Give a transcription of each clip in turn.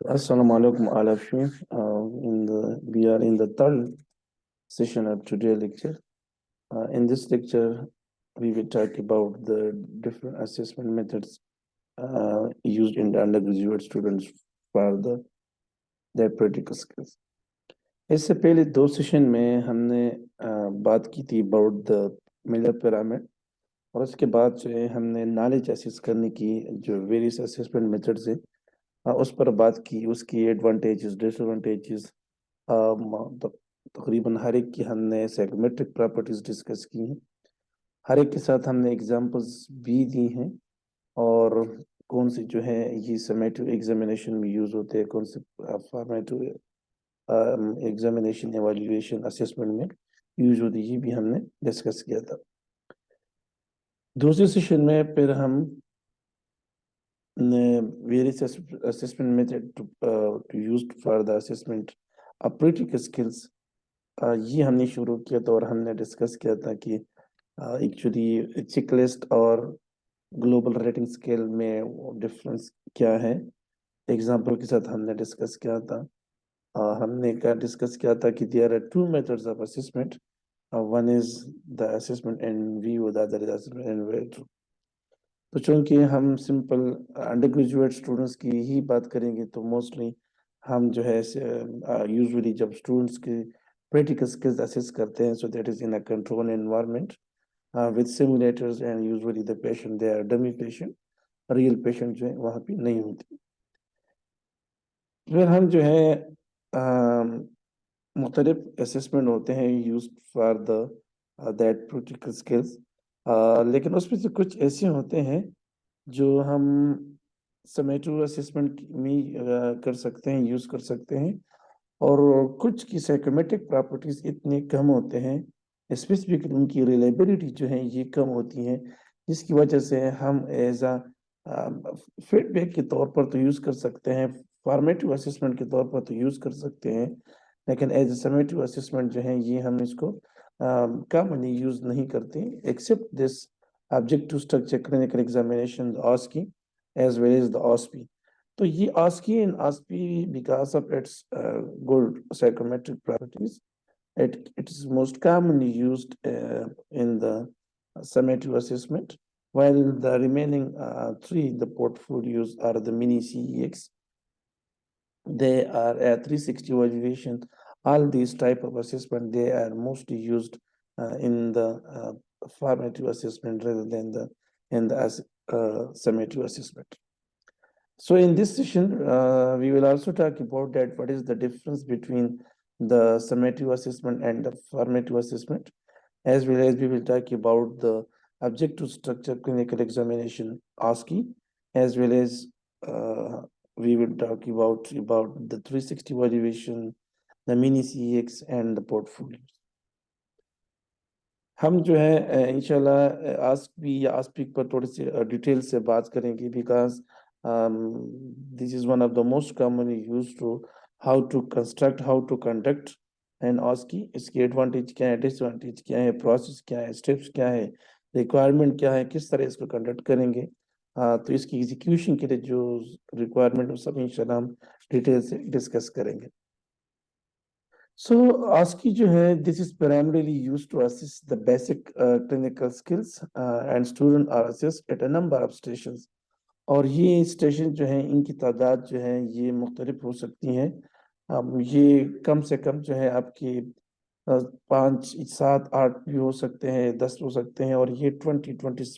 Assalamu alaikum, all of you. We are in the third session of today's lecture. In this lecture, we will talk about the different assessment methods used in the undergraduate students for their practical skills. इससे पहले दो session में हमने बात की थी about the Miller pyramid, और उसके बाद जो है हमने नॉलेज असेस करने की जो वेरियस असेसमेंट मेथड्स हैं उस पर बात की, उसकी एडवांटेजेस डिसएडवांटेजेस। तकरीबन हर एक की हमने साइकोमेट्रिक प्रॉपर्टीज डिस्कस की हैं, हर एक के साथ हमने एग्जांपल्स भी दी हैं, और कौन से जो है ये समेटिव एग्जामिनेशन में यूज होते हैं, कौन से फॉर्मेटिव एग्जामिनेशन एवेल्युएशन असेसमेंट में यूज होती है, ये भी हमने डिस्कस किया था। दूसरे सेशन में फिर हम various assessment method to used for the assessment of practical skills ये हमने शुरू किया था, और हमने डिस्कस किया था कि एक्चुअली चेकलिस्ट और ग्लोबल रेटिंग स्केल में डिफरेंस क्या है। एग्जांपल के साथ हमने डिस्कस किया था। हमने क्या डिस्कस किया था कि there are two methods of assessment, one is the assessment in view, the other is assessment in view. तो चूंकि हम सिंपल अंडर ग्रेजुएट स्टूडेंट्स की ही बात करेंगे, तो मोस्टली हम जो है यूजुअली जब स्टूडेंट्स के प्रैक्टिकल स्किल्स असेस करते हैं, so that is in a control environment with simulators, and usually the patient they are dummy patient, real patient जो है वहाँ पे नहीं होती। फिर हम जो है मुख्तलिफ असेसमेंट होते हैं use for the that practical skills, लेकिन उसमें से कुछ ऐसे होते हैं जो हम समेटिव असेसमेंट में कर सकते हैं, यूज कर सकते हैं, और कुछ की साइकोमेट्रिक प्रॉपर्टीज इतने कम होते हैं, स्पेसिफिकली उनकी रिलायबिलिटी जो है ये कम होती है, जिसकी वजह से हम एज अ फीडबैक के तौर पर तो यूज कर सकते हैं, फॉर्मेटिव असेसमेंट के तौर पर तो यूज कर सकते हैं, लेकिन एज अ समेटिव असेसमेंट जो है ये हम इसको कॉमनली यूज नहीं करते, except this objective structure clinical examination, the OSCE, as well as the OSPE. So ye OSCE and OSPE, because of its good psychometric properties, it is most commonly used in the summative assessment, while the remaining three in the portfolios are the mini CEX. They are a 360 evaluation. All these type of assessment, they are mostly used in the formative assessment rather than in the summative assessment. So in this session, we will also talk about that what is the difference between the summative assessment and the formative assessment, as well as we will talk about the objective structure clinical examination OSCE, as well as we will talk about the 360 evaluation, the mini CEX and the portfolios. हम जो है इंशाल्लाह आस्पी या आस्पिक पर थोड़ी सी detail से बात करेंगे, because this is one of the most commonly used to how to construct, how to conduct and OSCE. इसकी एडवांटेज क्या है, डिसएडवांटेज क्या है, प्रोसेस क्या है, स्टेप्स क्या है, रिक्वायरमेंट क्या है, किस तरह इसको कंडक्ट करेंगे। तो इसकी एग्जीक्यूशन के लिए जो रिक्वायरमेंट सब इंशाल्लाह हम डिटेल से डिस्कस करेंगे। So ASCII जो है, this is primarily used to assess the basic clinical skills and student are assessed at a number of stations. और ये स्टेशन जो है इनकी तादाद जो है ये मुख्तलिफ हो सकती हैं। ये कम से कम जो है आपकी 5, 7, 8 भी हो सकते हैं, 10 हो सकते हैं, और ये 20-25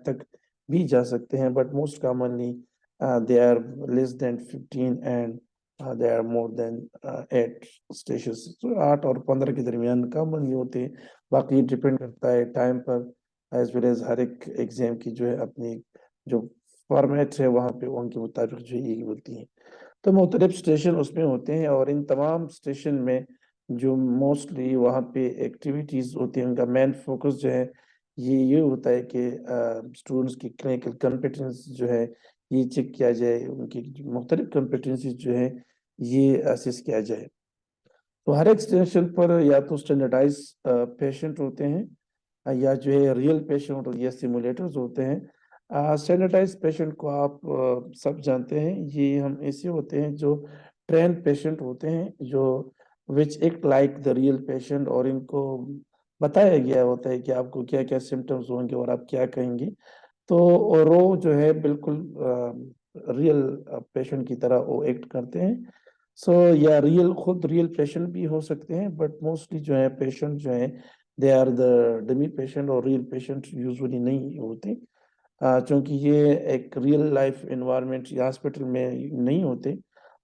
तक भी जा सकते हैं, but most commonly they are less than 15 and there are more than 8 stations. So 8 और 15 के दरमियान कॉमन ही होते हैं, बाकी डिपेंड करता है टाइम पर, एज वेल एज हर एक एग्जाम की जो है अपनी जो फॉर्मेट है वहाँ पे उनके मुताबिक जो यही होती हैं। तो मुख्तलिफ स्टेशन उसमें होते हैं, और इन तमाम स्टेशन में जो मोस्टली वहाँ पे एक्टिविटीज़ होती हैं, उनका मेन फोकस जो है ये होता है कि स्टूडेंट्स की क्लिनिकल कॉम्पिटेंस जो है ये चेक किया जाए, उनकी मुख्तलिफ कॉम्पिटेंसीज जो है ये असेस किया जाए। तो हर एक स्टेशन पर या तो स्टैंडर्डाइज पेशेंट होते हैं, या जो है रियल पेशेंट या सिमुलेटर्स होते हैं, स्टैंडर्डाइज पेशेंट को आप सब जानते हैं, ये हम ऐसे होते हैं जो ट्रेन पेशेंट होते हैं, जो which act like the real patient, और इनको बताया गया होता है कि आपको क्या क्या सिम्टम्स होंगे और आप क्या कहेंगे। तो और वो जो है बिल्कुल रियल पेशेंट की तरह वो एक्ट करते हैं। सो या रियल खुद रियल पेशेंट भी हो सकते हैं, बट मोस्टली जो है पेशेंट जो है they are the dummy patient, और रियल पेशेंट यूजुअली नहीं होते। क्योंकि ये एक रियल लाइफ एनवायरनमेंट या हॉस्पिटल में नहीं होते,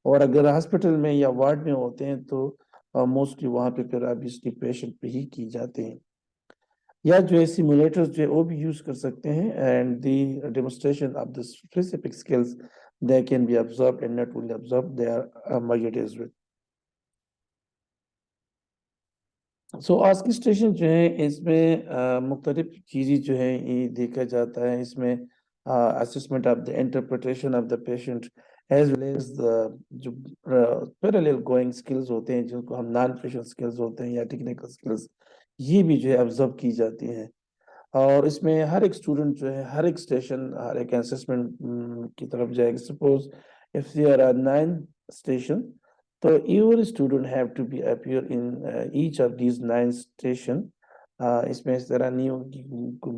और अगर हॉस्पिटल में या वार्ड में होते हैं तो मोस्टली वहाँ पे फिर ऑब्वियसली पेशेंट पे ही की जाते हैं। या जो है सिमुलेटर्स जो है वो भी यूज कर सकते हैं, and the demonstration of the specific skills they can be absorbed and not only absorbed, they are measured as well. सो आज की स्टेशन जो है इसमें मुख्तलिफ चीज़ें जो है ये देखा जाता है। इसमें assessment of the interpretation of the patient as well as the जो पैरेलल गोइंग स्किल्स होते हैं, जिनको हम नॉन पेशेंट स्किल्स होते हैं या टेक्निकल स्किल्स, ये भी जो है ऑब्जर्व की जाती हैं। और इसमें हर एक स्टूडेंट जो है हर एक स्टेशन हर एक असेसमेंट की तरफ जाएगा। Suppose if there are 9 station, तो every student have to be appear in each of these 9 station। इसमें इस तरह नहीं होगी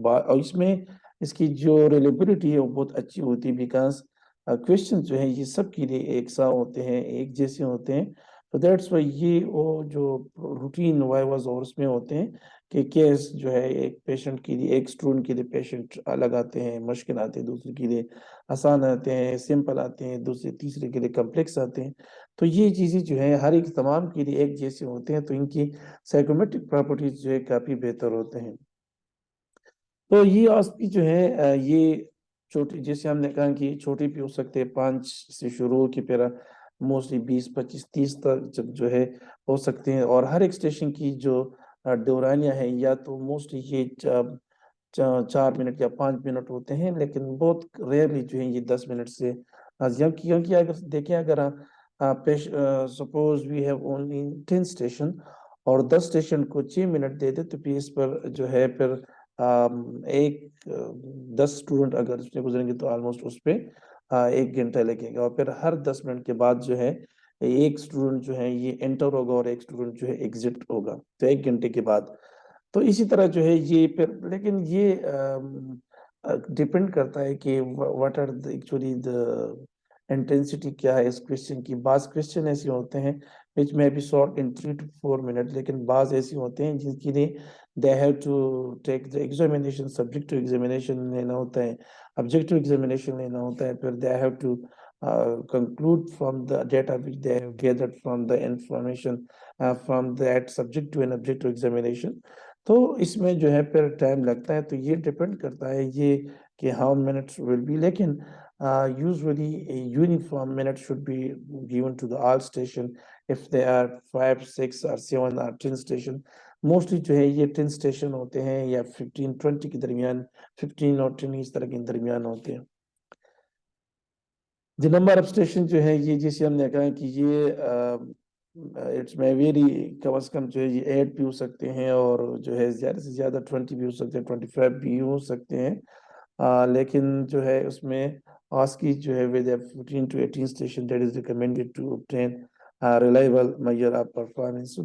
और इसमें इसकी जो रिलेबिलिटी है वो बहुत अच्छी होती है, बिकॉज क्वेश्चन जो है ये सब के लिए एक सा होते हैं, एक जैसे होते हैं। तो दैट्स वाई ये वो जो रूटीन वाइवाज और उसमें होते हैं कि केस जो है एक पेशेंट के लिए, एक स्टूडेंट के लिए पेशेंट अलग आते हैं, मुश्किल आते हैं, दूसरे के लिए आसान आते हैं, सिंपल आते हैं, दूसरे तीसरे के लिए कम्प्लेक्स आते हैं। तो ये चीज़ें जो है हर एक तमाम के लिए एक जैसे होते हैं, तो इनकी साइकोमेट्रिक प्रॉपर्टीज जो है काफ़ी बेहतर होते हैं। तो ये ऑस्पी जो है ये छोटी, जैसे हमने कहा कि छोटी भी हो सकते हैं, 5 से शुरू हो के फिर मोस्टली 20 25 30 तक जब जो है हो सकते हैं। और हर एक स्टेशन की जो दौरानियाँ हैं या तो मोस्टली ये 4 मिनट या 5 मिनट होते हैं, लेकिन बहुत रेयरली जो है ये 10 मिनट से क्योंकि अगर देखें, अगर suppose we have only 10 station और 10 स्टेशन को 6 मिनट दे दे, तो फिर इस पर जो है फिर एक 10 स्टूडेंट अगर उसमें गुजरेंगे तो ऑलमोस्ट उस पे 1 घंटा लगेगा, और फिर हर 10 मिनट के बाद जो है एक स्टूडेंट जो है ये एंटर होगा और एक स्टूडेंट जो है एग्जिट होगा, तो 1 घंटे के बाद। तो इसी तरह जो है ये फिर, लेकिन ये डिपेंड करता है कि what are actually the intensity क्या है इस क्वेश्चन की। बाज क्वेश्चन ऐसे होते हैं विच में be solve in 3 to 4 minute, लेकिन बाज ऐसे होते हैं जिनके लिए they have to take the examination, subjective examination लेना होता है, ऑब्जेक्टिव एग्जामिनेशन लेना होता है, फिर they have to conclude from the data which they have gathered from the information from that subjective and objective examination। तो इसमें जो है फिर टाइम लगता है, तो ये डिपेंड करता है ये कि हाउ मिनट्स विल बी, लेकिन usually a uniform minute should be given to the all station if there are 5 6 or 7 or 10 station। Mostly जो है ये 10 स्टेशन होते हैं या 15 20 के दरमियान, 15 और 10 इस तरह के दरमियान होते हैं। द नंबर ऑफ स्टेशन जो है ये, जैसे हमने कहा कि ये इट्स में वेरी, कम से कम जो है ये 8 भी हो सकते हैं, और जो है ज़्यादा से ज़्यादा 20 भी हो सकते हैं, 25 भी हो सकते हैं। लेकिन जो है उसमें ASCII जो है with a 15 to 18 station that is recommended to obtain a reliable measure of performance। So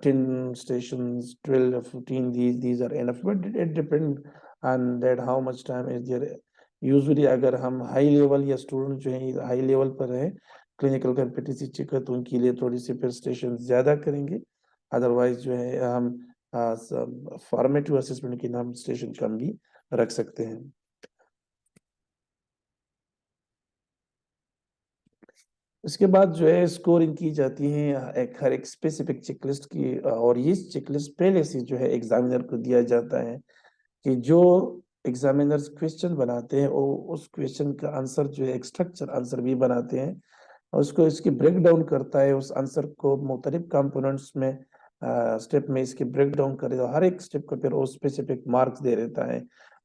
10 stations, 12 or 15, these are enough, but it depends on that how much time is there। Usually अगर हम high level या student जो है high level पर है, clinical competency check है, तो उनके लिए थोड़ी सी फिर स्टेशन ज्यादा करेंगे। अदरवाइज जो है हम फॉर्मेटिव असेसमेंट के नाम स्टेशन कम भी रख सकते हैं। इसके बाद जो है स्कोरिंग की जाती है एक हर एक स्पेसिफिक चेकलिस्ट की, और ये चेकलिस्ट पहले से जो है एग्जामिनर को दिया जाता है कि जो एग्जामिनर्स क्वेश्चन बनाते हैं वो उस क्वेश्चन का आंसर जो है एक स्ट्रक्चर आंसर भी बनाते हैं, और उसको इसकी ब्रेक डाउन करता है, उस आंसर को मुख्तलिफ कंपोनेंट्स में स्टेप में इसके ब्रेक डाउन करे, तो हर एक स्टेप को फिर वो स्पेसिफिक मार्क्स दे देता है।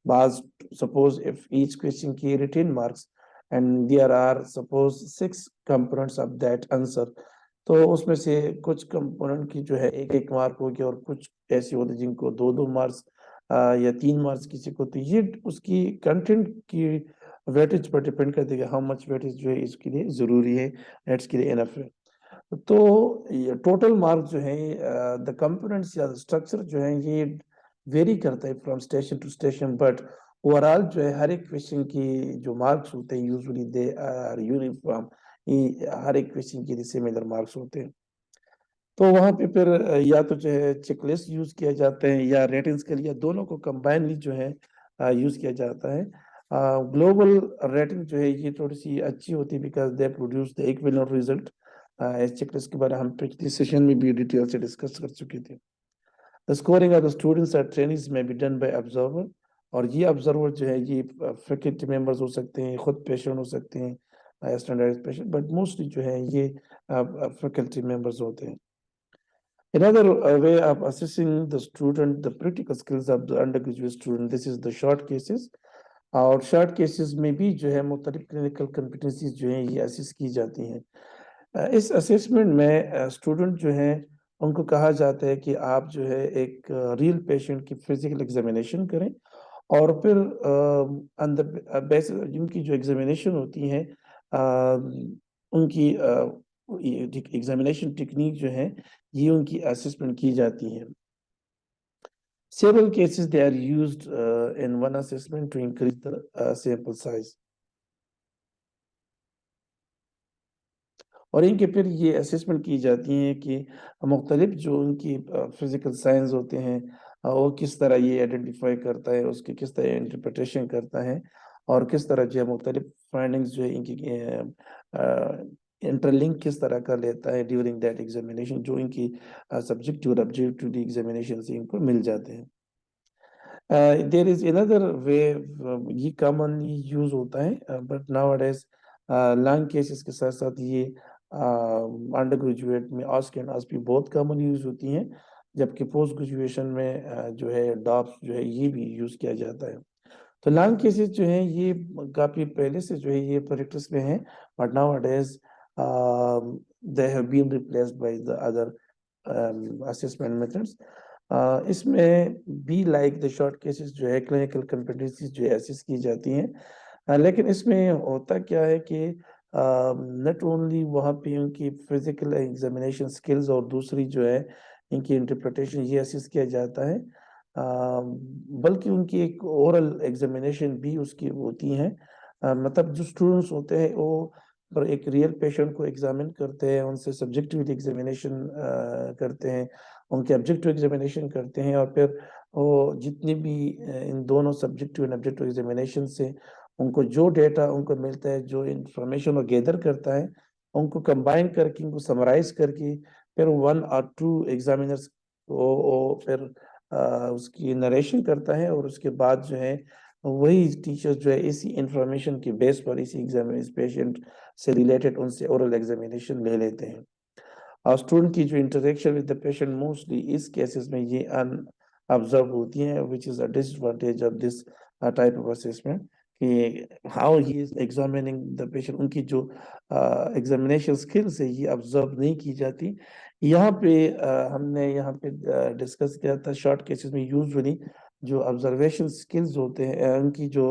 बाज सपोज इफ ईच क्वेश्चन की written marks and there are suppose 6 components of that answer, तो उसमें से कुछ कंपोनेंट की जो है 1 1 मार्क होगी, और कुछ ऐसी होती जिनको 2 2 मार्क्स یا 3 مارکس کسی کو، تو یہ اس کی کنٹینٹ کی ویٹیج پر ڈیپینڈ کرتے کہ ہاؤ مچ ویٹیج جو ہے اس کے لیے ضروری ہے، نیٹس کے لیے انف ہے. تو ٹوٹل مارک جو ہے دا کمپوننٹس یا اسٹرکچر جو ہے یہ ویری کرتا ہے from station to station, but overall جو ہے ہر ایک کویشچن کی جو مارکس ہوتے ہیں یوزلی دے آر یونیفارم، ہر ایک کویشچن کے لیے سملر مارکس ہوتے ہیں. تو وہاں پہ پھر یا تو جو ہے چیک لسٹ یوز کیا جاتا ہے یا ریٹنگ اسکیل، یا دونوں کو کمبائنلی جو ہے یوز کیا جاتا ہے. گلوبل ریٹنگ جو ہے یہ تھوڑی سی اچھی ہوتی ہے because they produce the equivalent result. اس چیک لسٹ کے بارے ہم پچھلی سیشن میں بھی ڈیٹیل سے ڈسکس کر چکے تھے. The scoring of the students or trainees may be done by observer. اور یہ observer جو ہے یہ faculty members ہو سکتے ہیں، خود پیشنٹ ہو سکتے ہیں، standardized patient، but mostly جو ہے یہ faculty members ہوتے ہیں. Another way of assessing the student, the practical skills of the undergraduate student, this is the short cases. اور شارٹ کیسز میں بھی جو ہے مختلف کلینکل کمپیٹنسیز جو ہیں یہ اسیس کی جاتی ہیں. اس اسیسمنٹ میں اسٹوڈنٹ جو ہیں ان کو کہا جاتا ہے کہ آپ جو ہے ایک ریئل پیشنٹ کی فزیکل ایگزامینیشن کریں، اور پھر جن کی جو ایگزامینیشن ہوتی ہیں ان کی ایگزامینیشن ٹیکنیک جو ہے یہ ان کی اسیسمنٹ کی جاتی ہیں. Several cases they are used in one assessment to increase the sample size. اور ان کے پھر یہ اسیسمنٹ کی جاتی ہیں کہ مختلف جو ان کی فزیکل سائنس ہوتے ہیں وہ کس طرح یہ آئیڈینٹیفائی کرتا ہے، اس کی کس طرح انٹرپریٹیشن کرتا ہے، اور کس طرح جو ہے مختلف فائنڈنگز جو ہے ان کی انٹرلنک کس طرح کا لیتا ہے ڈیورنگ دیٹ ایگزامینیشن، جو ان کی سبجیکٹیو اور آبجیکٹیو ایگزامینیشن سے ان کو مل جاتے ہیں. There is another way یہ commonly use ہوتا ہے but nowadays لانگ کیسز کے ساتھ ساتھ یہ انڈر گریجویٹ میں آسک اینڈ آسک بھی بہت کامن یوز ہوتی ہیں، جبکہ پوسٹ گریجویشن میں جو ہے ڈاپس جو ہے یہ بھی یوز کیا جاتا ہے. تو لانگ کیسز جو ہیں یہ کافی پہلے سے جو ہے یہ پریکٹس میں ہیں but nowadays they have been replaced by the other assessment methods. اس میں بھی لائک دا شارٹ کیسز جو ہے کلینکل کمپیٹنسیز جو ہے ایسیس کی جاتی ہیں، لیکن اس میں ہوتا کیا ہے کہ نٹ اونلی وہاں پہ ان کی فزیکل ایگزامینیشن سکلز اور دوسری جو ہے ان کی انٹرپریٹیشن یہ ایسیس کیا جاتا ہے، بلکہ ان کی ایک اورل ایگزامینیشن بھی اس کی ہوتی ہیں. مطلب جو اسٹوڈنٹس ہوتے ہیں وہ پر ایک ریئل پیشنٹ کو ایگزامن کرتے ہیں، ان سے سبجیکٹیولی ایگزامینیشن کرتے ہیں، ان کے آبجیکٹیو ایگزامینیشن کرتے ہیں، اور پھر وہ جتنی بھی ان دونوں سبجیکٹیو اور آبجیکٹیو ایگزامینیشن سے ان کو جو ڈیٹا ان کو ملتا ہے، جو انفارمیشن وہ گیدر کرتا ہے، ان کو کمبائن کر کے ان کو سمرائز کر کے پھر 1 اور 2 ایگزامینرز کو پھر اس کی نریشن کرتا ہے، اور اس کے بعد جو ہے وہی ٹیچر جو ہے اسی انفارمیشن کی بیس پر اسی ایگزامینیشن پیشنٹ سے ریلیٹڈ ان سے اورل ایگزامینیشن لے لیتے ہیں. اور اسٹوڈنٹ کی جو interaction with the patient mostly اس کیسز میں یہ ان آبزرو ہوتی ہیں which is a disadvantage of this type of assessment کہ how he is examining the patient، ان کی جو ایگزامینیشن اسکلس ہے یہ آبزرو نہیں کی جاتی. یہاں پہ ہم نے یہاں پہ ڈسکس کیا تھا شارٹ کیسز میں یوزلی جو آبزرویشن اسکلز ہوتے ہیں ان کی جو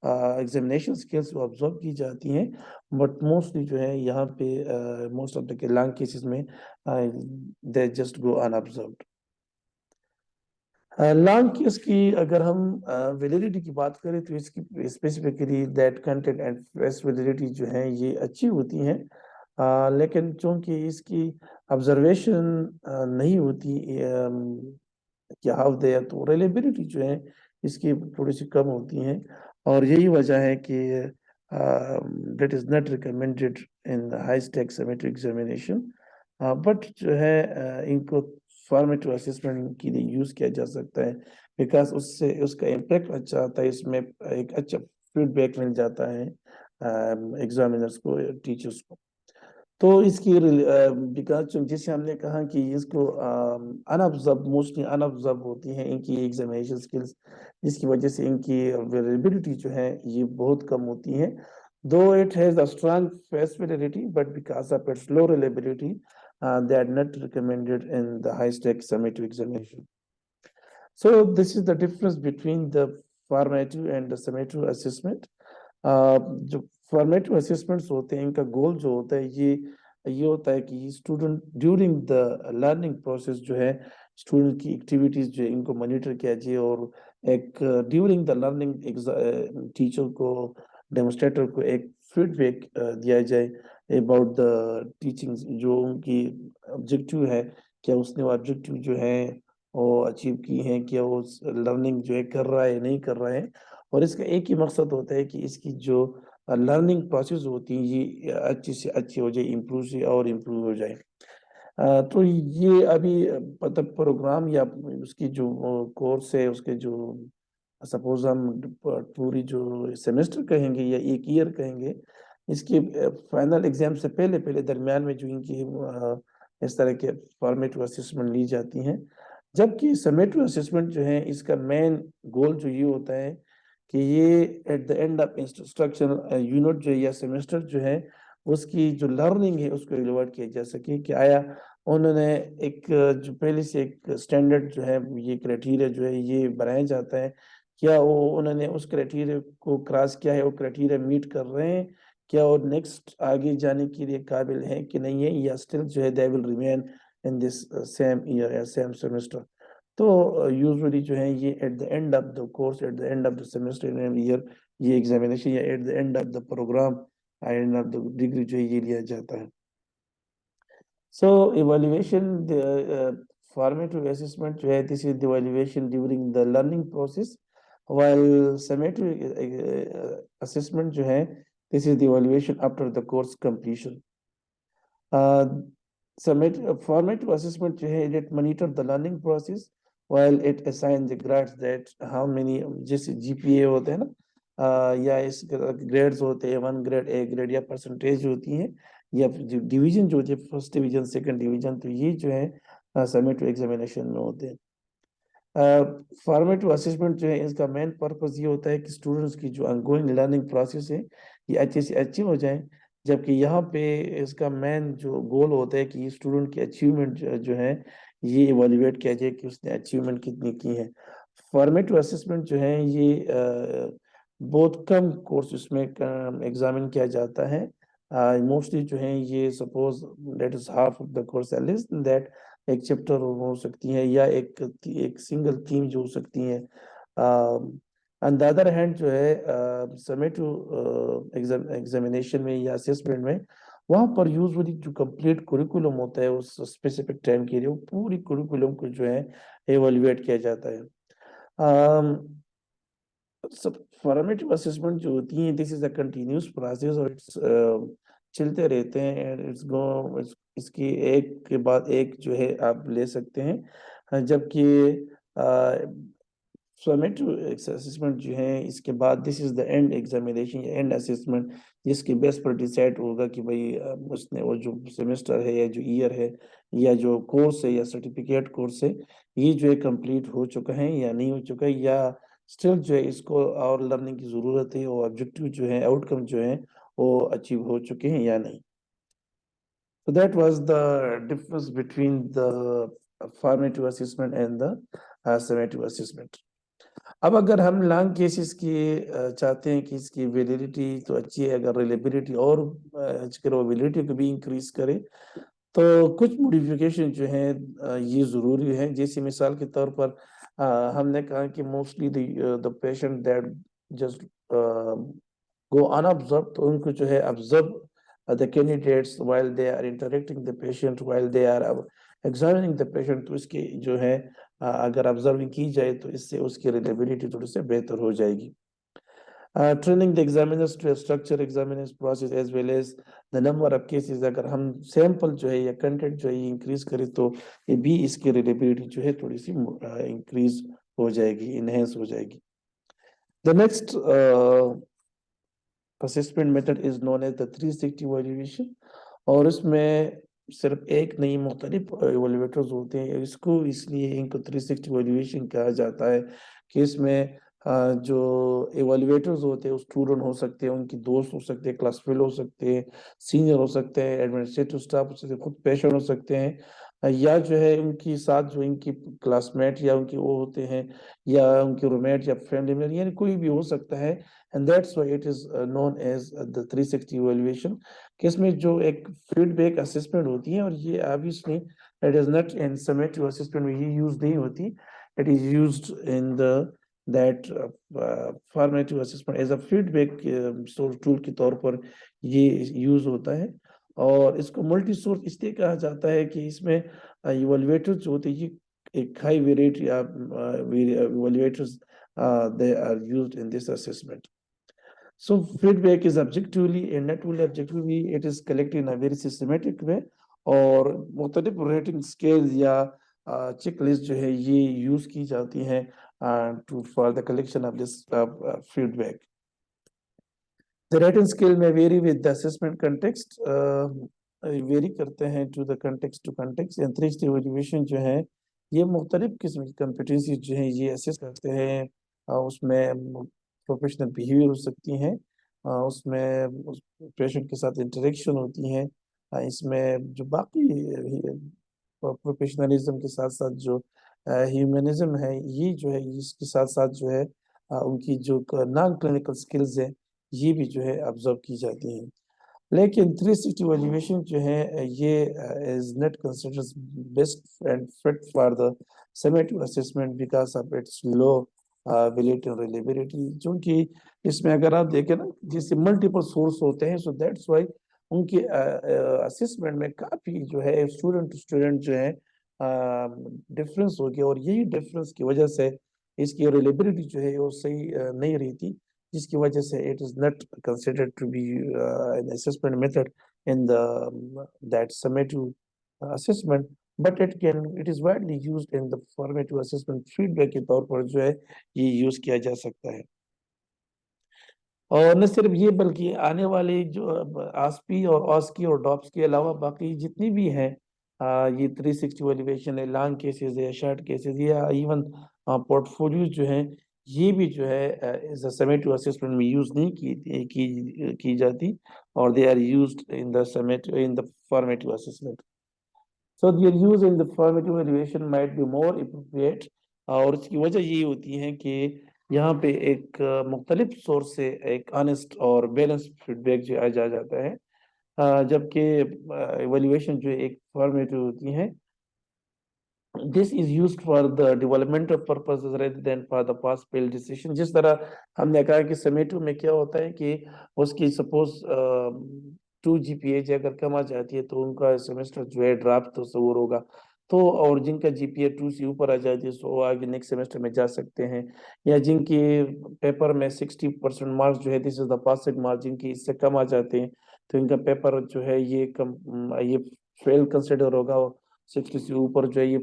ایگزامینیشن اسکلس وہ آبزرو کی جاتی ہیں، بٹ موسٹلی جو ہے یہاں پہ most of the long cases میں they just go unobserved. Long case کی اگر ہم ویلیڈیٹی کی بات کریں تو اس کی specifically that content and face validity جو ہیں یہ اچھی ہوتی ہیں، لیکن چونکہ اس کی آبزرویشن نہیں ہوتی کیا ہاؤ دے، تو ریلیبلٹی جو ہے اس کی تھوڑی سی کم ہوتی ہیں، اور یہی وجہ ہے کہ that is not recommended in high stack symmetric examination. But جو ہے ان کو فارمیٹو اسسمنٹ کے لیے یوز کیا جا سکتا ہے بیکاز اس سے اس کا امپیکٹ اچھا آتا ہے، اس میں ایک اچھا فیڈ بیک مل جاتا ہے ایگزامینرز کو، ٹیچرز کو. تو اس کی بیکاز جیسے ہم نے کہا کہ اس کو موسٹلی ان آبزرو ہوتی ہیں ان کی ایگزامینیشن اسکلس، جس کی وجہ سے ان کی اویلیبلٹی جو ہے یہ بہت کم ہوتی ہے. Though it has a strong face validity, but because of its low reliability, they are not recommended in the high-stake summative examination. So this is the difference between the formative and the summative assessment. जो formative assessments होते हैं इनका गोल जो होता है ये होता है कि student during the learning process जो है स्टूडेंट की एक्टिविटीज जो है इनको मॉनिटर किया जाए और एक ड्यूरिंग द लर्निंग टीचर को डेमोस्ट्रेटर को एक फीडबैक दिया जाए अबाउट द टीचिंग जो उनकी ऑब्जेक्टिव है क्या उसने वो ऑब्जेक्टिव जो है वो अचीव की है क्या वो लर्निंग जो है कर रहा है नहीं कर रहा है और इसका एक ही मकसद होता है कि इसकी जो लर्निंग प्रोसेस होती है ये अच्छी से अच्छी हो जाए इम्प्रूव से और इम्प्रूव हो जाए तो ये अभी मतलब प्रोग्राम या उसकी जो कोर्स है उसके जो सपोज हम पूरी जो सेमेस्टर कहेंगे या एक ईयर कहेंगे इसके फाइनल एग्जाम से पहले पहले दरमियान में जो इनकी इस तरह के फॉर्मेटिव असेसमेंट ली जाती हैं जबकि समेटिव असेसमेंट जो है इसका मेन गोल जो ये होता है कि ये at the end of instruction unit जो है या सेमेस्टर जो है उसकी जो लर्निंग है उसको इवैल्यूएट किया जा सके कि आया उन्होंने एक जो पहले से एक स्टैंडर्ड जो है ये क्राइटेरिया जो है ये बनाया जाता है क्या वो उन्होंने उस क्राइटेरिया को क्रॉस किया है वो क्राइटेरिया मीट कर रहे हैं क्या वो नेक्स्ट आगे जाने के लिए काबिल है कि नहीं है या स्टिल जो है they will remain in this same year या सेम सेमेस्टर तो यूजुअली जो है ये at the end of the course at the end of the semester and year ये एग्जामिनेशन या at the end of the programme end of the degree जो है ये लिया जाता है so evaluation the formative assessment जो है this is the evaluation during the learning process while summative assessment जो है this is the evaluation after the course completion formative assessment जो है it monitor the learning process while it assign the grades that how many जैसे GPA होते हैं ना या इस ग्रेड्स होते हैं 1 ग्रेड A ग्रेड या परसेंटेज होती है या डिवीजन जो होती है फर्स्ट डिवीजन सेकंड डिवीजन तो ये जो है समेटिव एग्जामिनेशन में होते हैं फॉर्मेटिव असेसमेंट जो है इसका मेन पर्पस ये होता है कि स्टूडेंट्स की जो ऑनगोइंग लर्निंग प्रोसेस है ये अच्छे से अच्छी हो जाए जबकि यहाँ पे इसका मेन जो गोल होता है कि स्टूडेंट की अचीवमेंट जो है ये इवैल्यूएट किया जाए कि उसने अचीवमेंट कितनी की है फॉर्मेटिव असेसमेंट जो है ये बहुत कम कोर्स इसमें एग्जामिन किया जाता है मोस्टली जो है ये suppose that is half of the course at least that एक चैप्टर हो सकती है या एक सिंगल थीम जो हो सकती है ऑन द अदर हैंड जो है समेटिव एग्जामिनेशन में या असेसमेंट में वहाँ पर यूजुअली जो कंप्लीट कुरिकुलम होता है उस स्पेसिफिक टाइम के लिए वो पूरी कुरिकुलम को जो है एवेल्युएट किया जाता है सब फॉर्मेटिव असेसमेंट जो होती है this is a continuous process और इट्स चलते रहते हैं एंड इसकी एक के बाद एक जो है आप ले सकते हैं जबकि फॉर्मेटिव असेसमेंट जो है इसके बाद this is the end examination या एंड असेसमेंट जिसके बेस पर डिसाइड होगा कि भाई उसने वो जो सेमेस्टर है या जो ईयर है या जो कोर्स है या सर्टिफिकेट कोर्स है ये जो है कंप्लीट हो चुका है या नहीं हो चुका है या स्टिल जो है इसको और लर्निंग की जरूरत है और ऑब्जेक्टिव जो है आउटकम जो है वो अचीव हो चुके हैं या नहीं So that was the difference between the formative assessment and the summative assessment. अब अगर हम लॉन्ग केसेस की चाहते हैं कि इसकी वैलिडिटी तो अच्छी है अगर रिलेबिलिटी और वैलिडिटी को भी इंक्रीज करे तो कुछ मॉडिफिकेशन जो है ये ज़रूरी है जैसे मिसाल के तौर पर हमने कहा कि mostly the patient that just go unobserved तो उनको जो है observe the candidates while they are interacting the patient while they are examining the patient तो इसकी जो है अगर ऑब्जर्विंग की जाए तो इससे उसकी रिलेबिलिटी थोड़ी सी बेहतर हो जाएगी training the examiners to structure examiners process as well as the number of cases अगर हम सैंपल जो है या कंटेंट जो है इंक्रीज करें तो ये भी इसकी रिलेबिलिटी जो है थोड़ी सी इंक्रीज हो जाएगी इनहेंस हो जाएगी the next assessment method is known as the 360 evaluation और इसमें सिर्फ एक नहीं मुख्तलिफ इवेल्युएटर्स होते हैं इसको इसलिए इनको 360 इवेल्युएशन कहा जाता है कि इसमें जो इवेल्युएटर्स होते हैं स्टूडेंट हो सकते हैं उनके दोस्त हो सकते हैं क्लास फेलो हो सकते हैं सीनियर हो सकते हैं एडमिनिस्ट्रेटिव स्टाफ हो सकते हैं खुद पेशेंट हो सकते हैं یا جو ہے ان کی ساتھ جو ان کی کلاس میٹ یا ان کی وہ ہوتے ہیں یا ان کے رومیٹ یا فیملی ممبر، یعنی کوئی بھی ہو سکتا ہے. And that's why it is known as the 360 evaluation, کہ اس میں جو ایک فیڈ بیک اسسمنٹ ہوتی ہے، اور یہ obviously it is not in summative assessment میں یہ یوز نہیں ہوتی. It is used in the that formative assessment as a feedback tool کے طور پر یہ یوز ہوتا ہے. اور اس کو ملٹی سورس اس لیے کہا جاتا ہے کہ اس میں ایویلویٹر جو ہوتے ہیں یہ ایک high variety evaluators they are used in this assessment. So feedback is objectively and not only objectively, it is collected in a very systematic way. اور مختلف ریٹنگ اسکیل یا چیک لسٹ جو ہے یہ یوز کی جاتی ہیں for the collection of this feedback. The rating scale may vary with the assessment context. Very کرتے ہیں to the context to context. And 360 evaluation جو ہے یہ مختلف قسم کی کمپیٹنسی جو ہیں یہ اسیس کرتے ہیں. اس میں پروفیشنل بیہیویئر ہو سکتی ہیں، اس میں پیشنٹ کے ساتھ انٹریکشن ہوتی ہیں، اس میں جو باقی پروفیشنلزم کے ساتھ ساتھ جو ہیومنزم ہے یہ جو ہے اس کے ساتھ ساتھ جو ہے ان کی جو نان کلینکل سکلز ہیں یہ بھی جو ہے آبزرو کی جاتی ہیں. لیکن 360 ایویلویشن جو ہے یہ is not considered best and fit for the summative assessment because of its low validity and reliability. چونکہ اس میں اگر آپ دیکھیں نا جس سے ملٹیپل سورس ہوتے ہیں so that's why ان کی اسسمنٹ میں کافی جو ہے اسٹوڈنٹ ٹو اسٹوڈنٹ جو ہے ڈفرینس ہو گیا، اور یہی ڈفرینس کی وجہ سے اس کی ریلیبلٹی جو ہے وہ صحیح نہیں رہتی، جس کی وجہ سے it is not considered to be an assessment method in that summative assessment, but it is widely used in the formative assessment feedback کے طور پر جو ہے یہ یوز کیا جا سکتا ہے. اور نہ صرف یہ بلکہ آنے والے جو آسپی اور آسکی اور ڈاپس کے علاوہ باقی جتنی بھی ہیں یہ 360 ایویلویشن ہے، لانگ کیسز ہے، شارٹ کیسز یا ایون پورٹ فولیوز جو ہیں یہ بھی جو ہے سمیٹو اسسمنٹ میں یوز نہیں کی جاتی، اور they are used in the formative assessment. So their use in the formative evaluation might be more appropriate. اور اس کی وجہ یہ ہوتی ہے کہ یہاں پہ ایک مختلف سورس سے ایک آنےسٹ اور بیلنس فیڈ بیک جو آ جاتا ہے، جبکہ ایویلویشن جو ایک فارمیٹو ہوتی ہے this is used for the developmental purposes rather than for the pass fail decision. جس طرح ہم نے کہا کہ سمیٹو میں کیا ہوتا ہے کہ اس کی سپوز 2 GPA اگر کم آ جاتی ہے تو ان کا سیمسٹر جو ہے ڈراپ تصور ہوگا، تو اور جن کا GPA 2 سے اوپر آ جاتی ہے تو آگے نیکسٹ سیمسٹر میں جا سکتے ہیں، یا جن کی پیپر میں 60% مارکس جو ہے دس از دا پاسنگ مارک، جن کی اس سے کم آ جاتے ہیں تو ان کا پیپر جو ہے یہ فیل کنسیڈر ہوگا، 60 سے اوپر جو ہے یہ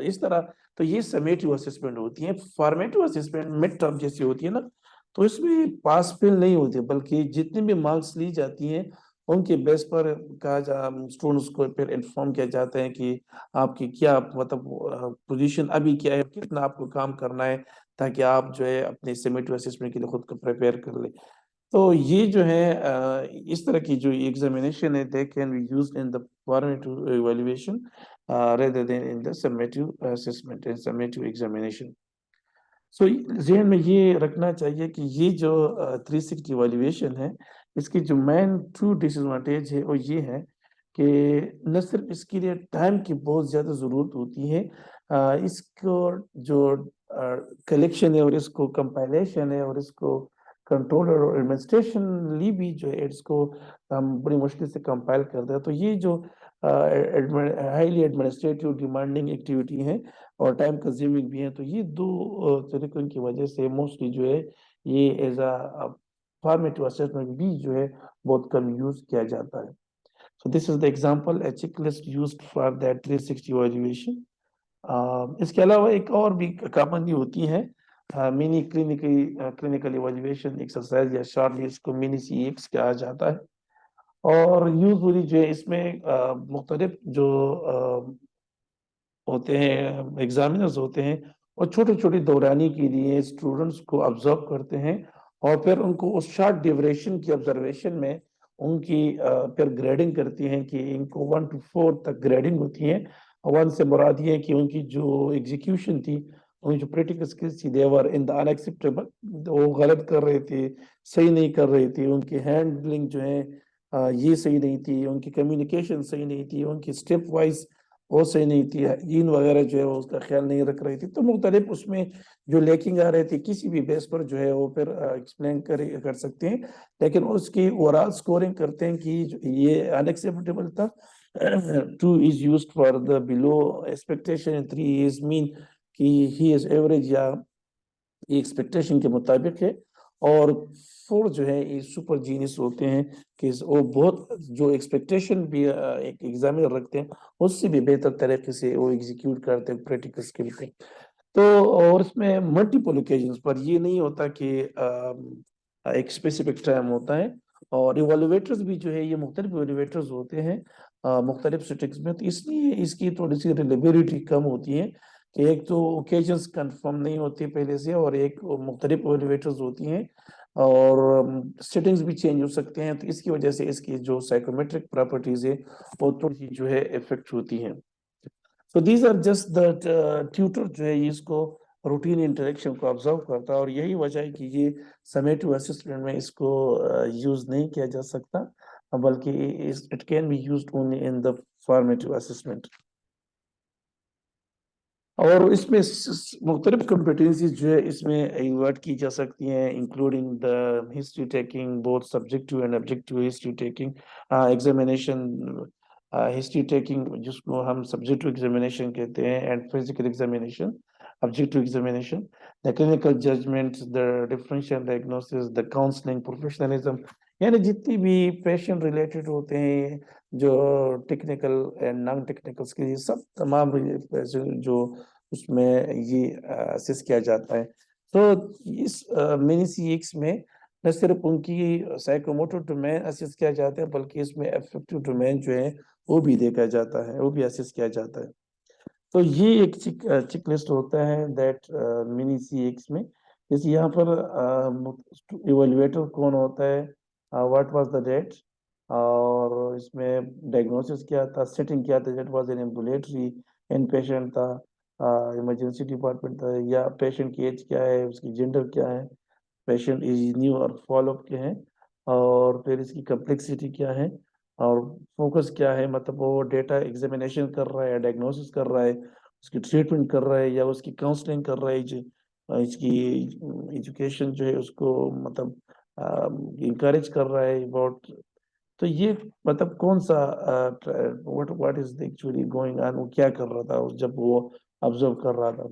اس طرح. تو یہ سمیٹیو اسسمنٹ ہوتی ہے. فارمیٹیو اسسمنٹ مڈ ٹرم جیسی ہوتی ہے نا، تو اس میں پاس فیل نہیں ہوتی بلکہ جتنی بھی مارکس لی جاتی ہیں ان کے بیس پر اسٹوڈنٹس کو پھر انفارم کیا جاتا ہے کہ آپ کی کیا مطلب پوزیشن ابھی کیا ہے، کتنا آپ کو کام کرنا ہے تاکہ آپ جو ہے اپنے سمیٹیو اسسمنٹ کے لیے خود کو پریپیئر کر لیں. تو یہ جو ہے اس طرح کی جو ایگزامینیشن ہے they can be used in the formative evaluation rather than in the summative assessment and summative examination. So ذہن میں یہ رکھنا چاہیے کہ یہ جو 360 ایویلویشن ہے اس کی جو مین 2 ڈس ایڈوانٹیج ہے وہ یہ ہے کہ نہ صرف اس کے لیے ٹائم کی بہت زیادہ ضرورت ہوتی ہے، اس کو جو کلیکشن ہے اور اس کو کمپائلیشن ہے اور اس کو کنٹرولر اور ایڈمنسٹریشن لی بھی جو ہے اس کو ہم بڑی مشکل سے کمپائل کرتے ہیں، تو یہ جو ہائیلی ایڈمنسٹریٹیو ڈیمانڈنگ ایکٹیویٹی ہیں اور ٹائم کنزیومنگ بھی ہیں، تو یہ دو طریقوں کی وجہ سے موسٹلی جو ہے یہ ایز اے فارمیٹیو اسسمنٹ بھی جو ہے بہت کم یوز کیا جاتا ہے. So this is the example, a checklist used for that 360 evaluation. اس کے علاوہ ایک اور بھی کامنلی ہوتی ہے منی کلینکل ایویلویشن ایکسرسائز یا شارٹ اس کو منی CX کہا جاتا ہے. اور یوزلی جو ہے اس میں مختلف جو ہوتے ہیں ایگزامینرز ہوتے ہیں اور چھوٹی چھوٹی دورانی کے لیے اسٹوڈنٹس کو آبزرو کرتے ہیں اور پھر ان کو اس شارٹ ڈیوریشن کی آبزرویشن میں ان کی پھر گریڈنگ کرتی ہیں کہ ان کو 1 to 4 تک گریڈنگ ہوتی ہے. वन से मुराद ये है कि उनकी जो एग्जीक्यूशन थी, उनकी जो प्रैक्टिकल स्किल्स थी, देवर इन द अनएक्सेप्टेबल, वो गलत कर रहे थे, सही नहीं कर रहे थे, उनकी हैंडलिंग जो है ये सही नहीं थी, उनकी कम्युनिकेशन सही नहीं थी, उनकी स्टेप वाइज वो सही नहीं थी, हाइजीन वगैरह जो है वो उसका ख्याल नहीं रख रही थी। तो मुख्तलिफ उसमें जो लैकिंग आ रही थी, किसी भी बेस पर जो है वो फिर एक्सप्लेन कर सकते हैं, लेकिन उसकी ओवरऑल स्कोरिंग करते हैं कि ये अनएक्सेप्टेबल था। 2 is used for the below expectation and 3 is mean कि he is average या एक्सपेक्टेशन के मुताबिक है, और 4 जो है ये सुपर जीनियस होते हैं कि वो बहुत जो एक्सपेक्टेशन भी एक एग्जामिनर रखते हैं उससे भी बेहतर तरीके से वो एग्जीक्यूट करते हैं प्रैक्टिकल स्किल पे। तो और इसमें मल्टीपल ओकेजन्स पर ये नहीं होता कि एक स्पेसिफिक टाइम होता है, और इवेलुएटर्स भी जो है ये मुख्तलिफ इवेलुएटर्स होते हैं मुख्तलिफ सेटिंग्स में, तो इसलिए इसकी थोड़ी सी रिलेबिलिटी कम होती है कि एक तो ओकेजन्स कंफर्म नहीं होती पहले से, और एक मुख्तलिफ इवेलुएटर्स होती हैं, और सेटिंग्स भी चेंज हो सकते हैं, तो इसकी वजह से इसकी जो साइकोमेट्रिक प्रॉपर्टीज है वो थोड़ी सी जो है इफेक्ट होती हैं। So these are just the tutor जो है इसको रूटीन इंटरेक्शन को ऑब्जर्व करता है, और यही वजह है कि ये समेटिव असेसमेंट में इसको यूज नहीं किया जा सकता, बल्कि it can be used only in the formative assessment. और इसमें मुख्तलिफ कम्पिटेंसीज जो है इसमें इवैल्यूएट की जा सकती हैं, including the history taking, both subjective and objective history taking examination, history taking जिसको हम सब्जेक्टिव एग्जामिनेशन कहते हैं, and physical examination, objective examination, the clinical judgement, the differential diagnosis, the counselling, professionalism, यानी जितनी भी पेशेंट रिलेटेड होते हैं, जो technical and non technical skill, सब तमाम जो उसमें ये असेस किया जाता है। तो इस मिनी CX में न सिर्फ उनकी साइकोमोटर डोमेन असेस किया जाता है, बल्कि इसमें अफेक्टिव डोमेन जो है वो भी देखा जाता है, वो भी असेस किया जाता है। तो ये एक चेक लिस्ट होता है दैट मिनी CX में। जैसे यहाँ पर इवेल्युएटर कौन होता है, व्हाट वाज द डेट, और इसमें डायग्नोसिस क्या था, सेटिंग क्या था, that was an ambulatory, in patient था, इमरजेंसी डिपार्टमेंट था, या पेशेंट की एज क्या है, उसकी जेंडर क्या है, पेशेंट इज न्यू और फॉलोअप के हैं, और फिर इसकी कम्प्लेक्सिटी क्या है, और फोकस क्या है, मतलब वो डेटा एग्जामिनेशन कर रहा है, डायग्नोसिस कर रहा है, उसकी ट्रीटमेंट कर रहा है, या उसकी काउंसलिंग कर रहा है, इसकी एजुकेशन जो है उसको मतलब इंकरेज कर रहा है अबाउट। तो ये मतलब कौन सा what is actually going on, वो क्या कर रहा था जब वो ऑब्जर्व कर रहा था।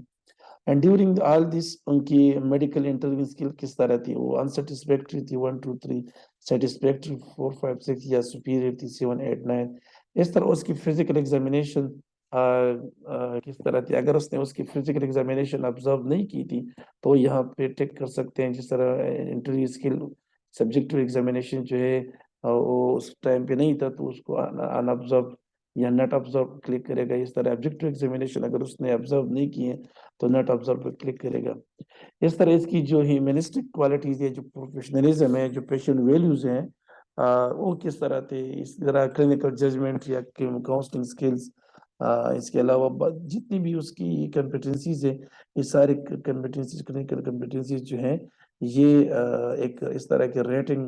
एंड ड्यूरिंग ऑल दिस उनकी मेडिकल इंटरव्यू स्किल किस तरह थी, वो अनसेटिस्फैक्टरी थी 1 2 3, सेटिस्फैक्टरी 4 5 6, या सुपीरियर थी 7 8 9, इस तरह उसकी फिजिकल एग्जामिनेशन किस तरह थी। अगर उसने उसकी फिजिकल एग्जामिनेशन ऑब्जर्व नहीं की थी तो यहाँ पे टिक कर सकते हैं, जिस तरह इंटरव्यू स्किल सब्जेक्टिव एग्जामिनेशन जो है वो उस टाइम पे नहीं था तो उसको अनऑब्जर्व या नॉट ऑब्जर्व क्लिक करेगा। इस तरह ऑब्जेक्टिव एग्जामिनेशन अगर उसने ऑब्जर्व नहीं किए तो नॉट ऑब्जर्व पर क्लिक करेगा। इस तरह इसकी जो ह्यूमनिस्टिक क्वालिटीज है, जो प्रोफेशनलिज्म है, जो पेशेंट वैल्यूज हैं, वो किस तरह थे, इस तरह क्लिनिकल जजमेंट या काउंसलिंग स्किल्स, इसके अलावा जितनी भी उसकी कम्पिटेंसीज है, ये सारी कम्पिटेंसीज, क्लिनिकल कम्पिटेंसीज जो हैं, ये एक इस तरह के रेटिंग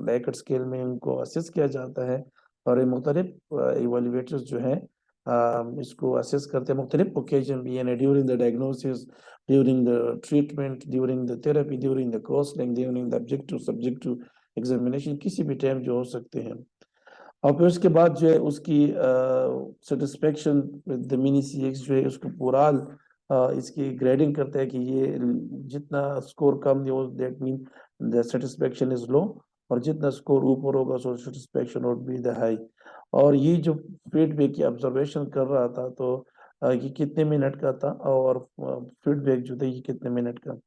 लाइकर्ट स्केल में इनको असेस किया जाता है, और ये मुख्तलिफ इवेल्युएटर्स जो हैं इसको असेस करते हैं मुख्तलिफ ओकेजन भी, यानी during the diagnosis, during the treatment, during the therapy, during the counseling, during the objective subjective examination, किसी भी टाइम जो हो सकते हैं। और फिर उसके बाद जो है उसकी satisfaction with the mini CX जो है उसको पूरा इसकी ग्रेडिंग करता है कि ये जितना स्कोर कम हो that mean the satisfaction is low, और जितना स्कोर ऊपर होगा so satisfaction would be the high. और ये जो फीडबैक की ऑब्जर्वेशन कर रहा था तो ये कितने मिनट का था, और फीडबैक जो था ये कितने मिनट का।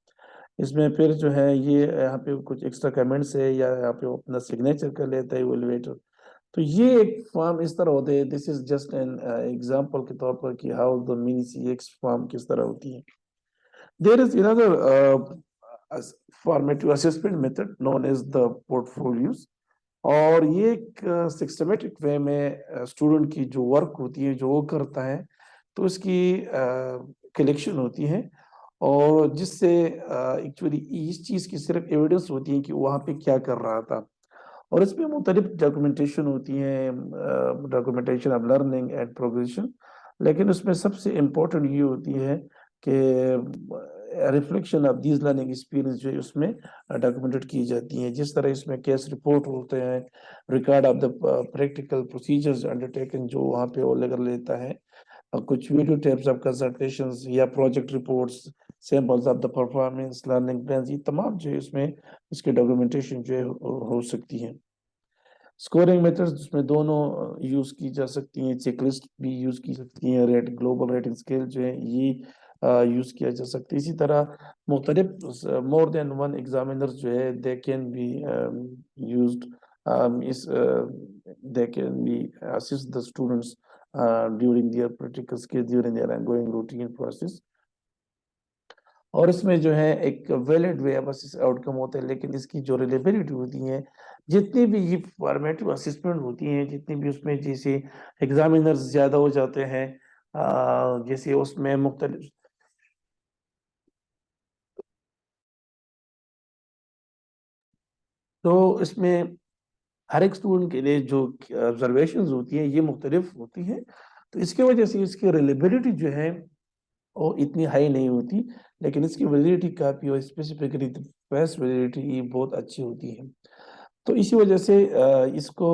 इसमें फिर जो है ये यहाँ पे कुछ एक्स्ट्रा कमेंट्स है, या यहाँ पे वो अपना सिग्नेचर कर लेता है इवेलुएटर। तो ये एक फॉर्म इस तरह होते हैं। This is just an example के तौर पर कि how the mini CX form किस तरह होती है। There is another formative assessment method known as the portfolios, और ये एक सिस्टमेटिक वे में स्टूडेंट की जो वर्क होती है जो वो करता है, تو اس کی کلیکشن ہوتی ہے اور جس سے ایکچولی اس چیز کی صرف ایویڈنس ہوتی ہے کہ وہاں پہ کیا کر رہا تھا. اور اس میں مختلف ڈاکومنٹیشن ہوتی ہیں، documentation of learning and progression, لیکن اس میں سب سے امپورٹنٹ یہ ہوتی ہے کہ reflection of these learning experience جو ہے اس میں ڈاکومنٹڈ کی جاتی ہیں. جس طرح اس میں کیس رپورٹ ہوتے ہیں، record of the practical procedures under taken جو وہاں پہ وہ لگر لیتا ہے، کچھ ویڈیو ٹیپس آف کنسلٹیشنز یا project reports, samples of the performance, learning plans, یہ تمام جو ہے اس میں اس کی ڈاکومنٹیشن جو ہے ہو سکتی ہے. اسکورنگ میتھڈ اس میں دونوں یوز کی جا سکتی ہیں، چیک لسٹ بھی یوز کی سکتی ہیں، گلوبل ریٹنگ اسکیل جو ہے یہ یوز کیا جا سکتا ہے. اسی طرح مختلف مور دین ون ایگزامینر جو ہے they can be used, they can be assist the students during their practical skills, during their ongoing routine process. اور اس میں جو ہے ایک ویلڈ وے آف آؤٹ کم ہوتا ہے، لیکن اس کی جو ریلیبلٹی ہوتی ہے، جتنی بھی یہ فارمیٹو اسسمنٹ ہوتی ہیں، جتنی بھی اس میں جیسے ایگزامینرز زیادہ ہو جاتے ہیں، جیسے اس میں مختلف تو اس میں ہر ایک اسٹوڈنٹ کے لیے جو آبزرویشنز ہوتی ہیں یہ مختلف ہوتی ہیں، تو اس کی وجہ سے اس کی ریلیبلٹی جو ہے وہ اتنی ہائی نہیں ہوتی، لیکن اس کی ویلیڈیٹی کافی اور اسپیسیفکلی فیس ویلیڈیٹی یہ بہت اچھی ہوتی ہے. تو اسی وجہ سے اس کو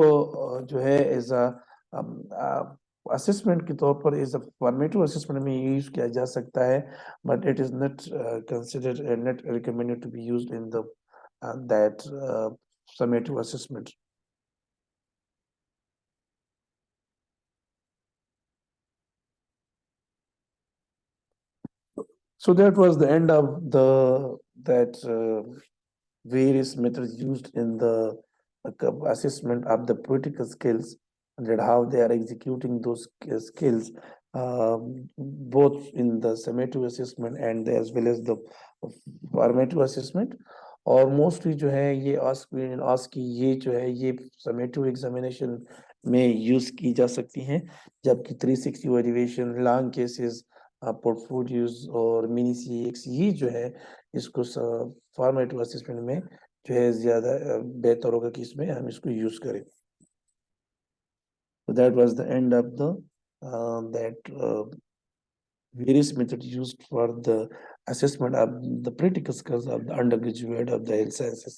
جو ہے ایز اے اسسمنٹ کے طور پر ایز اے فارمیٹو اسسمنٹ میں یوز کیا جا سکتا ہے، but it is not considered and not recommended to be used in that summative assessment. So that was the end of that various methods used in the assessment of the political skills and how they are executing those skills, both in the summative assessment and as well as the formative assessment. اور mostly جو ہے یہ ask کی یہ جو ہے یہ سمیٹو examination میں یوز کی جا سکتی ہیں، جبکہ 360 evaluation, long cases, port folios اور منی سی ایکس یہ جو ہے اس کو فارمیٹو اسسمنٹ میں جو ہے زیادہ بہتر ہوگا کہ اس میں ہم اس کو یوز کریں. So that was the end of the various methods used for the assessment of the practical skills of the undergraduate of the health sciences.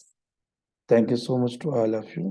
Thank you so much to all of you.